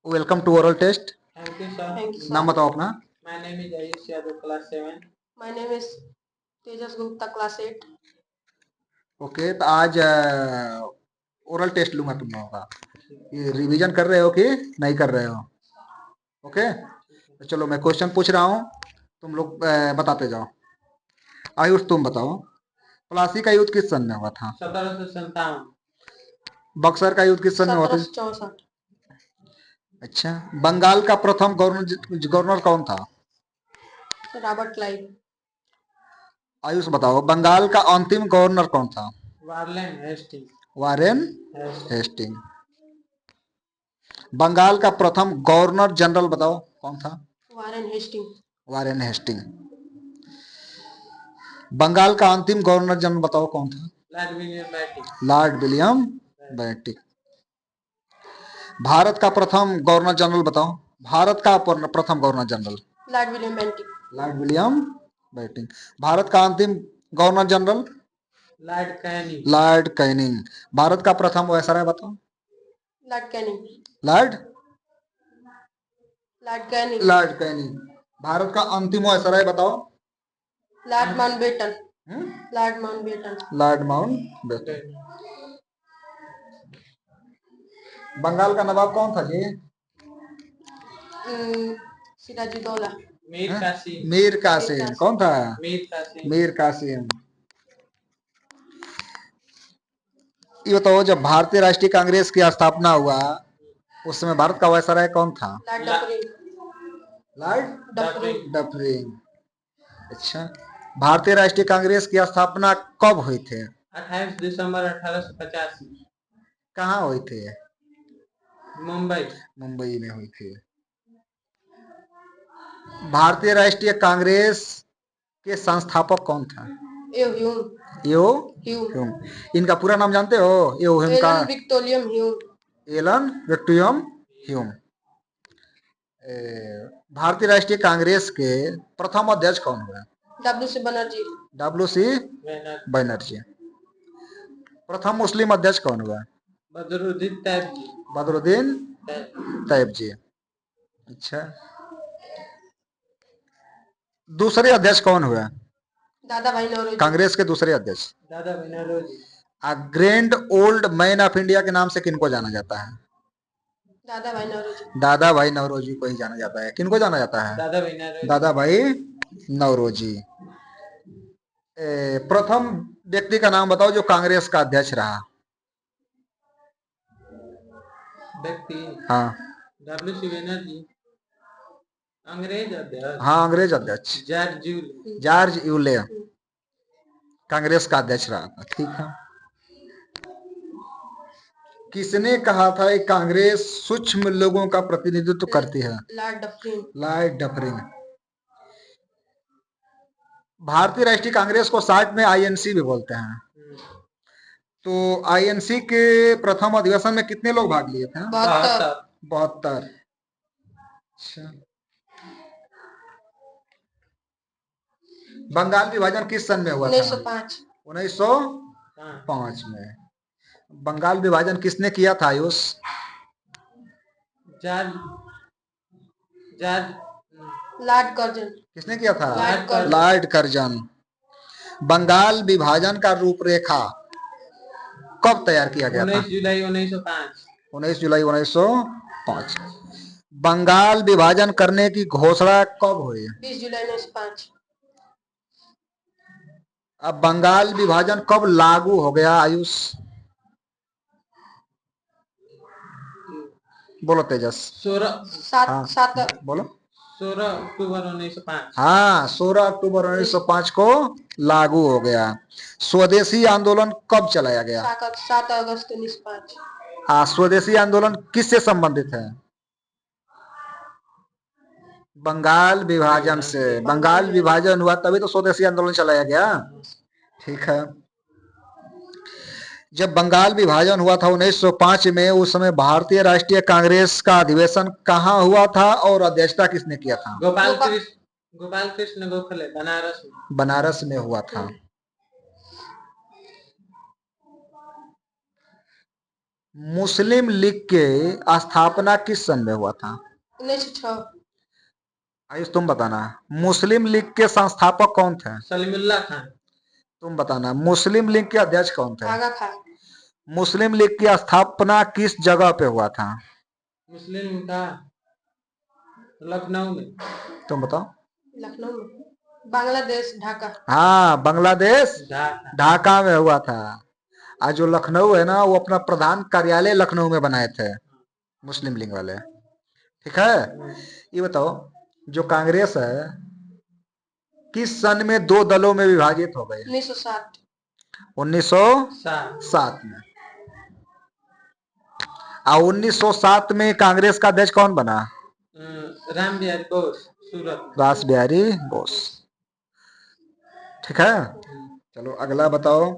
Welcome to oral test. Thank you, sir. Thank you, sir. नाम बताओ अपना। My name is Ayush Yadav, class 7. My name is Tejas Gupta, class 8. Okay, तो आज oral test लूंगा तुम लोगों का। ये रिवीजन कर रहे हो कि नहीं कर रहे हो? ओके, तो चलो मैं क्वेश्चन पूछ रहा हूँ, तुम लोग बताते जाओ। आयुष तुम बताओ, प्लासी का युद्ध किस सन में हुआ था? 1757. बक्सर का युद्ध किस सन में हुआ था? 1764. अच्छा, बंगाल का प्रथम गवर्नर कौन था? Robert Clive. आयुष बताओ, बंगाल का अंतिम गवर्नर कौन था? Warren Hastings. Warren Hastings. Hasting. Bengal का प्रथम गवर्नर जनरल बताओ कौन था? Warren Hasting. Warren Hasting. Bengal का अंतिम गवर्नर जनरल बताओ कौन था? Lord William Bentinck. Lord William Bentinck. Bharat का प्रथम गवर्नर जनरल बताओ। भारत का प्रथम governor general lord William Bentinck. Lord William Bentinck. Bharat का अंतिम governor general Lord Canning. Lord Canning. Bharat का प्रथम वायसराय बताओ। Lord Canning. Lord lord Canning. Lord Canning. Bharat का अंतिम वायसराय बताओ। Lord Mountbatten. Lord Mountbatten. Lord Mountbatten. Bengal का नवाब कौन था जी? सिराजुद्दौला. Mir Qasim. मीर कासिम। कौन था? Mir Qasim. मीर कासिम। ये बताओ, जब भारतीय राष्ट्रीय कांग्रेस की स्थापना हुआ उस समय भारत का वायसराय कौन था? Lord Dufferin. Lord Dufferin. Dufferin. अच्छा, भारतीय राष्ट्रीय कांग्रेस की स्थापना कब हुई थी? 28 दिसंबर 1885. कहाँ हुई थी? मुंबई. मुंबई में हुई थी। भारतीय राष्ट्रीय कांग्रेस के संस्थापक कौन था? यो ह्यूम। इनका पूरा नाम जानते हो? यो ह्यूम का एलन विक्टोरियम ह्यूम. एलन विक्टोरियम ह्यूम। भारतीय राष्ट्रीय कांग्रेस के प्रथम अध्यक्ष कौन हुआ? डब्ल्यू.सी. बनर्जी. डब्ल्यू.सी. बनर्जी। प्रथम मुस्लिम अध्यक्ष कौन हुआ? बदरुद्दीन तैयब जी. बदरुद्दीन तैयब जी। अच्छा, दूसरे अध्यक्ष कौन हुआ? दादा भाई नौरोजी. कांग्रेस के दूसरे अध्यक्ष। Dadabhai Naoroji. Grand old man of India के नाम से किनको जाना जाता है? दादा भाई नौरोजी. दादा भाई नौरोजी को ही जाना जाता है। किनको जाना जाता है? दादा भाई नौरोजी. दादा भाई नौरोजी। प्रथम व्यक्ति का नाम बताओ जो कांग्रेस का अध्यक्ष रहा। व्यक्ति. हाँ, डब्ल्यू.सी. बनर्जी. अंग्रेज अध्यक्ष. हाँ, अंग्रेज अध्यक्ष जॉर्ज यूले कांग्रेस का अध्यक्ष रहा था। ठीक है। किसने कहा था कि कांग्रेस सूक्ष्म लोगों का प्रतिनिधित्व करती है? Lord Dufferin. Lord Dufferin. भारतीय राष्ट्रीय कांग्रेस को शॉर्ट में आईएनसी भी बोलते हैं। तो आईएनसी के प्रथम अधिवेशन में कितने लोग भाग लिए थे? 72। अच्छा, बंगाल विभाजन किस सन में हुआ था? 1905. 1905 में। बंगाल विभाजन किसने किया था आयुष? Lord Curzon. किसने किया था? Lord Lord Curzon. बंगाल विभाजन का रूपरेखा कब तैयार किया गया था? 19 जुलाई 1905. 19 जुलाई 1905। बंगाल विभाजन करने की घोषणा कब हुई? 20 जुलाई 1905. अब बंगाल विभाजन कब लागू हो गया आयुष? बोलो तेजस। 16 बोलो। 16 अक्टूबर 1905. हाँ, 16 अक्टूबर 1905 को लागू हो गया। स्वदेशी आंदोलन कब चलाया गया? 7 अगस्त 1905. स्वदेशी आंदोलन किससे संबंधित है? बंगाल विभाजन से। बंगाल विभाजन हुआ तभी तो स्वदेशी आंदोलन चलाया गया। ठीक है। जब बंगाल विभाजन हुआ था 1905 में, उस समय भारतीय राष्ट्रीय कांग्रेस का अधिवेशन कहाँ हुआ था और अध्यक्षता किसने किया था? गोपाल कृष्ण गोखले, बनारस में। बनारस में हुआ था। मुस्लिम लीग के स्थापना किस सन में हुआ था? 1906। आयुष तुम बताना। मुस्लिम लीग के संस्थापक कौन थे? सलीमुल्लाह खान। तुम बताना। मुस्लिम लीग के अध्यक्ष कौन थे? आगा खान। मुस्लिम लीग की स्थापना किस जगह पे हुआ था? मुस्लिम का लखनऊ में। तुम बताओ। लखनऊ में। बांग्लादेश ढाका। हाँ, बांग्लादेश ढाका। ढाका में हुआ था। आज जो लखनऊ है ना, वो अपना प्रधान कार्यालय लखनऊ में बनाए थे मुस्लिम लीग वाले। ठीक है, ये बताओ, जो कांग्रेस है किस सन में दो दलों में विभाजित हो गई? 1907। 1907 में। और 1907 में कांग्रेस का अध्यक्ष कौन बना? राम बिहारी बोस, सूरत। रास बिहारी बोस। ठीक है, चलो अगला बताओ।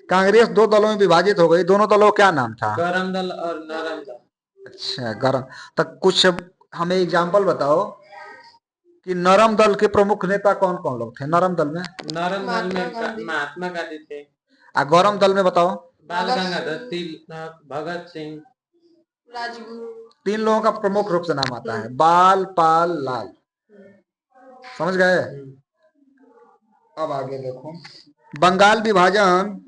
कांग्रेस दो दलों में विभाजित हो गई, दोनों दलों का क्या नाम था? गरम दल और नरम दल। अच्छा, गरम। तक कुछ हमें एग्जाम्पल बताओ कि नरम दल के प्रमुख नेता कौन कौन लोग थे नरम दल में? नरम दल में महात्मा गांधी थे। आ गरम दल में बताओ? बाल गंगाधर तिलक, भगत सिंह, राजगुरु। 3 लोगों का प्रमुख रूप से नाम आता है, बाल, पाल, लाल। समझ गए? अब आगे देखो, बंगाल विभाजन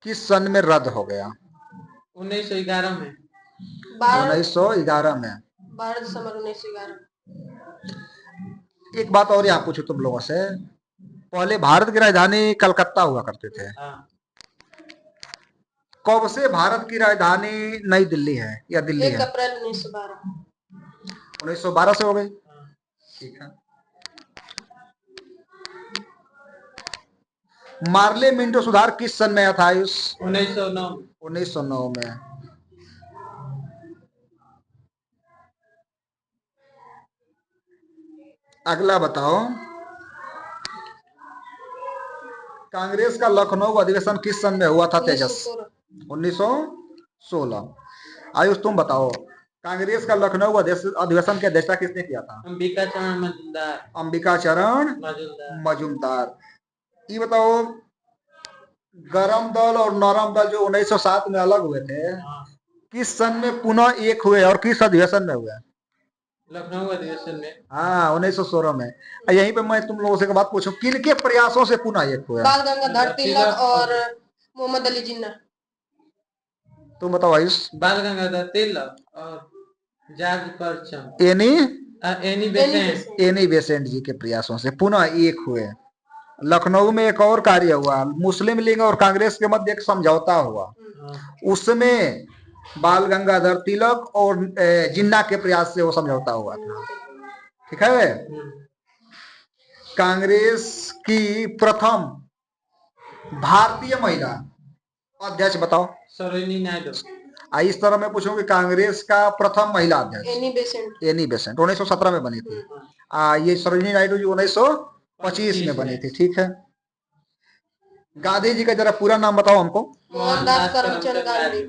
किस सन में रद्द हो गया? 1911 में। 1911 में। 12 दिसंबर 1911। एक बात और यहाँ पूछू तुम लोगों से, पहले भारत की राजधानी कलकत्ता हुआ करते थे। कब से भारत की राजधानी नई दिल्ली है या दिल्ली है? 1 अप्रैल 1912। 1912 से हो गई। ठीक है। मार्ले मिंटो सुधार किस सन में आया था आयुष? 1909। 1909 में। अगला बताओ, कांग्रेस का लखनऊ अधिवेशन किस सन में हुआ था तेजस? 1916। आयुष तुम बताओ, कांग्रेस का लखनऊ अधिवेशन की अध्यक्षता किसने किया था? अंबिका चरण मजूमदार। अंबिका चरण मजूमदार। ये बताओ, गरम दल और नरम दल जो 1907 में अलग हुए थे, किस सन में पुनः एक हुए और किस अधिवेशन में हुए? लखनऊ अधिवेशन में। हाँ, 1916 में। यहीं पे मैं तुम लोगों से एक बात पूछूं, किन के प्रयासों से पुनः एक हुआ? बाल गंगाधर तिलक और मोहम्मद अली जिन्ना। तुम बताओ आयुष। बाल गंगाधर तिलक और जॉर्ज परचम। एनी बेसेंट जी के प्रयासों से पुनः एक हुए। लखनऊ में एक और कार्य हुआ, मुस्लिम लीग और कांग्रेस के मध्य एक समझौता हुआ, उसमें बाल गंगाधर तिलक और जिन्ना के प्रयास से वो समझौता हुआ था। ठीक है। कांग्रेस की प्रथम भारतीय महिला अध्यक्ष बताओ? सरोजिनी नायडू। इस तरह मैं पूछूं कि कांग्रेस का प्रथम महिला अध्यक्ष? एनी बेसेंट 1917 में बनी थी। ये सरोजिनी नायडू जी 1925 में बनी थी। ठीक है। गांधी जी का जरा पूरा नाम बताओ हमको? मोहनदास करमचंद गांधी।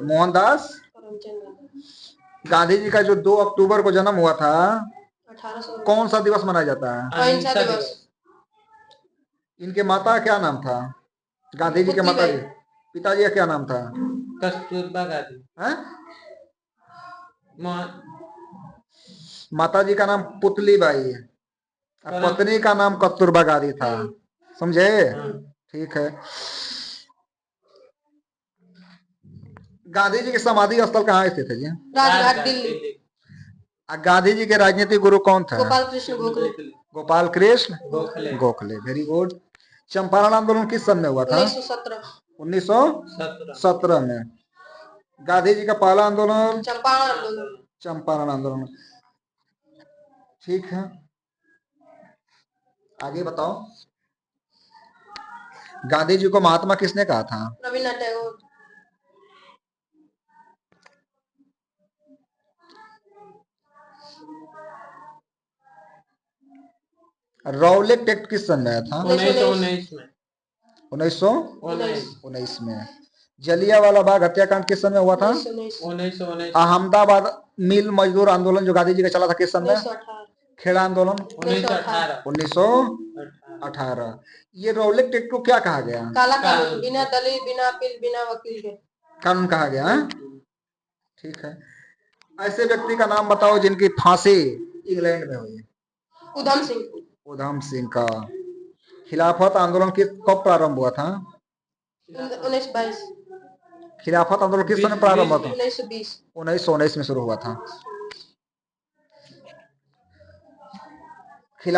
मोहनदास गांधी जी का जो 2 अक्टूबर को जन्म हुआ था, 1800। कौन सा दिवस मनाया जाता है? अहिंसा दिवस। इनके माता क्या नाम था? गांधी जी के माता जी, पिताजी का क्या नाम था? कस्तूरबा गांधी। माता जी का नाम पुतली बाई है, पत्नी का नाम कस्तूरबा गांधी था। समझे? ठीक है। गांधी जी की समाधि स्थल कहाँ स्थित है जी? राजघाट दिल्ली। गांधी जी के राजनीतिक गुरु कौन थे? गोपाल कृष्ण गोखले। गोपाल कृष्ण गोखले। Very good. चंपारण आंदोलन किस सन में हुआ था? 1917। 1917 में। गांधी जी का पहला आंदोलन? चंपारण आंदोलन। ठीक है, आगे बताओ। गांधी जी को महात्मा किसने कहा था? रविन्द्रनाथ टैगोर। रॉलेट एक्ट किस सन में आया था? 1919 में। 1919 में। जलियांवाला बाग हत्याकांड किस सन में हुआ था? 1919। अहमदाबाद मिल मजदूर आंदोलन जो गांधी जी का चला था किस सन में? खेड़ा आंदोलन 1918 1918। ये रौलिक टेक्ट को क्या कहा गया? काला कानून, बिना दलील, बिना अपील, बिना वकील के। कानून कहा गया, हाँ? ठीक है। ऐसे व्यक्ति का नाम बताओ जिनकी फांसी इंग्लैंड में हुई। उधम सिंह। उधम सिंह का। खिलाफत आंदोलन कब प्रारंभ हुआ था? 1922। खिलाफत आंदोलन किस समय प्रारंभ हुआ था? 1920। 1919 में शुरू हुआ था।